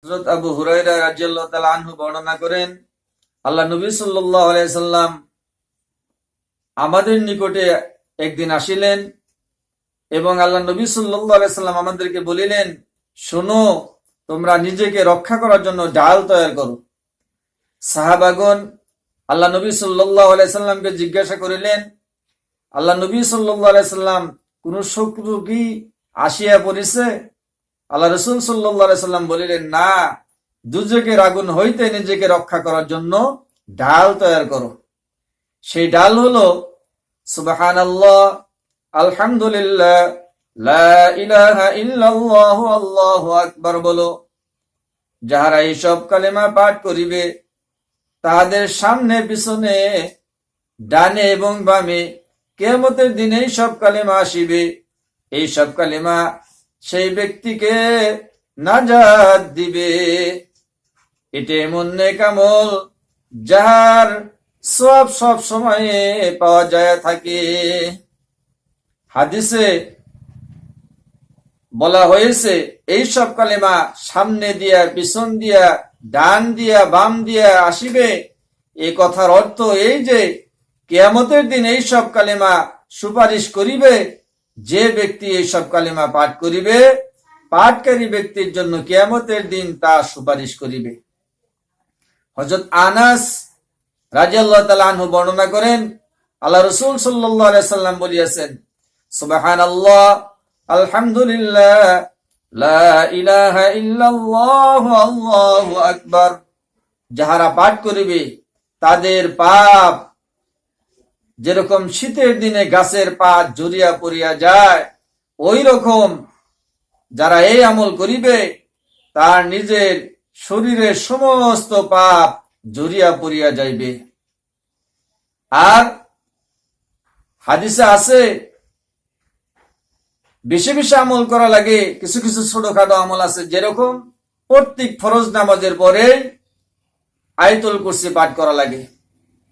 হযরত আবু হুরায়রা রাদিয়াল্লাহু তাআলা আনহু বর্ণনা করেন, আল্লাহ নবী সাল্লাল্লাহু আলাইহি সাল্লাম আমাদের নিকটে একদিন আসিলেন এবং আল্লাহ নবী সাল্লাল্লাহু আলাইহি সাল্লাম আমাদেরকে বলিলেন, শোনো, তোমরা নিজেকে রক্ষা করার জন্য ঢাল তৈরি করো। সাহাবাগণ আল্লাহ নবী সাল্লাল্লাহু আলাইহি সাল্লামকে জিজ্ঞাসা করিলেন, আল্লাহ নবী সাল্লাল্লাহু আলাইহি সাল্লাম, কোন শত্রু কি আসিয়া পড়েছে? আল্লাহ রাসূল সাল্লাল্লাহু আলাইহি সাল্লাম বলিলেন, না, দুজকের আগুন হইতে নিজেকে রক্ষা করার জন্য ঢাল তৈরি করো। সেই ঢাল হলো সুবহানাল্লাহ, আলহামদুলিল্লাহ, লা ইলাহা ইল্লাল্লাহ, আল্লাহু আকবার বলো। যাহারা এইসব কালেমা পাঠ করিবে তাহাদের সামনে পিছনে ডানে এবং বামে কিয়ামতের দিনে এই সব কালেমা আসিবে। এই সব কালেমা সেই ব্যক্তিকে নাজাত দিবে। এটা এমন নেক আমল যাহার সব সময়ে পাওয়া যায় থাকে। হাদিসে বলা হয়েছে, এই সব কালেমা সামনে দিয়া, পিছন দিয়া, ডান দিয়া, বাম দিয়া আসিবে। এই কথার অর্থ এই যে কিয়ামতের দিন এই সব কালেমা সুপারিশ করিবে। যে ব্যক্তি এই সব কালেমা পাঠ করিবে, পাঠকারী ব্যক্তির জন্য কিয়ামতের দিন তা সুপারিশ করিবে। হযরত আনাস রাদিয়াল্লাহু তাআলা আনহু বর্ণনা করেন, আল্লাহ রাসূল সাল্লাল্লাহু আলাইহি সাল্লাম বলিয়াছেন, সুবহানাল্লাহ, আলহামদুলিল্লাহ, লা ইলাহা ইল্লাল্লাহ, আল্লাহু আকবার। যাহারা পাঠ করিবে তাদের পাপ যেরকম শীতের দিনে গাছের পাত ঝরিয়া পড়িয়া যায়, ওই রকম যারা এই আমল করিবে তার নিজের শরীরের সমস্ত পাপ ঝরিয়া পড়িয়া যাইবে। আর হাদিসে আছে, বেশি বেশি আমল করা লাগে। কিছু কিছু ছোটখাটো আমল আছে, যেরকম প্রত্যেক ফরজ নামাজের পরে আয়াতুল কুরসি পাঠ করা লাগে।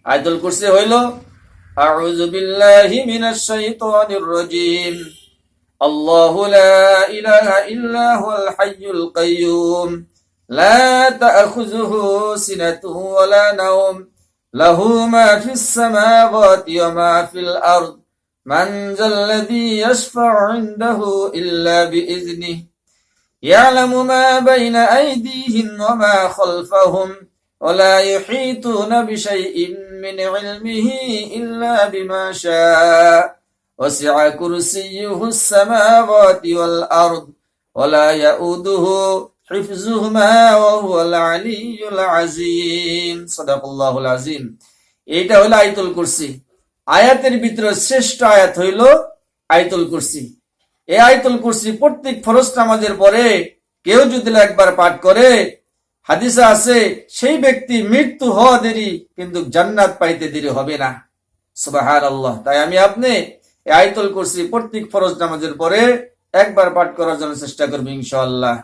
আয়াতুল কুরসি হইল, আউযু বিল্লাহি মিনাশ শাইতানির রাজীম, আল্লাহু লা ইলাহা ইল্লা হুয়াল হাইয়ুল কাইয়্যুম, লা তা'খুযুহু সিনাতুন ওয়া লা নাওম, লাহু মা ফিস সামাওয়াতি ওয়া মা ফিল আরদ, মান যাল্লাযী ইয়াশফা'ু 'ইনদাহু ইল্লা বিইযনিহি, ইয়া'লামু মা বাইনা আইদিহিম ওয়া মা খালফাহুম, ওয়া লা ইউহীতুনা বিশাইইন মিন ইলমিহি ইল্লা বিমা শাআ, ওয়াসি'a কুরসিয়্যুহুস সামাওয়াতি ওয়াল আরদ, ওয়া লা ইয়াউদুহু হিফযুহুমা ওয়া হুয়াল আলিয়্যুল আযীম। সাদাকাল্লাহুল আযীম। এটা হলো আয়াতুল কুরসি। আয়াতের ভিতরে শ্রেষ্ঠ আয়াত হইল আয়াতুল কুরসি। এই আয়াতুল কুরসি প্রত্যেক ফরজ নামাজের পরে কেউ যদি একবার পাঠ করে, হাদিসে আছে, সেই ব্যক্তি মৃত্যু হওয়া দেরি কিন্তু জান্নাত পাইতে দেরি হবে না। সুবহানাল্লাহ। তাই আমি আপনি এই আয়াতুল কুরসি প্রত্যেক ফরজ নামাজের পরে একবার পাঠ করার জন্য চেষ্টা করব ইনশাআল্লাহ।